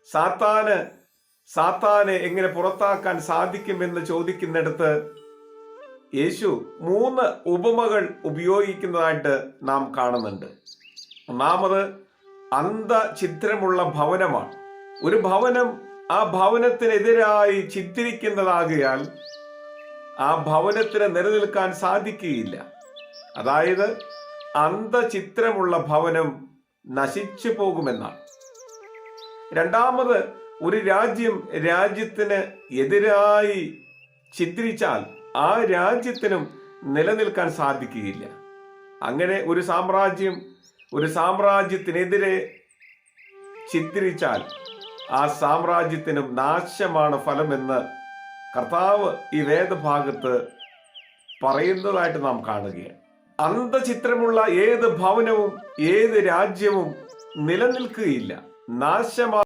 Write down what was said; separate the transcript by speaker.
Speaker 1: സാത്താനെ എങ്ങനെ പുറത്താക്കാൻ സാധിക്കുമെന്ന് ചോദിക്കുന്നിടത്ത് യേശു 3 ഉപമകൾ ഉപയോഗിക്കുന്നതായിട്ട് നാം കാണുന്നുണ്ട്. ഒന്നാമത് അന്ധഛിദ്രമുള്ള ഭവനമാണ്. ഒരു ഭവനം ആ ഭവനത്തിനെതിരായി ചിത്രിക്കുന്നതാകിയാൽ ആ ഭവനത്തിന് നിലനിൽക്കാൻ സാധിക്കുകയില്ല. അതായത് അന്ധചിത്രമുള്ള ഭവനം നശിച്ചു പോകുമെന്നാണ്. രണ്ടാമത്, ഒരു രാജ്യത്തിന് എതിരായി ചിത്രിച്ചാൽ ആ രാജ്യത്തിനും നിലനിൽക്കാൻ സാധിക്കുകയില്ല. അങ്ങനെ ഒരു സാമ്രാജ്യത്തിനെതിരെ ചിത്രിച്ചാൽ ആ സാമ്രാജ്യത്തിനും നാശമാണ് ഫലമെന്ന് കർത്താവ് ഈ വേദഭാഗത്ത് പറയുന്നതായിട്ട് നാം കാണുകയാണ്. അന്ധചിത്രമുള്ള ഏത് ഭവനവും ഏത് രാജ്യവും നിലനിൽക്കുകയില്ല, നാശമാണ്.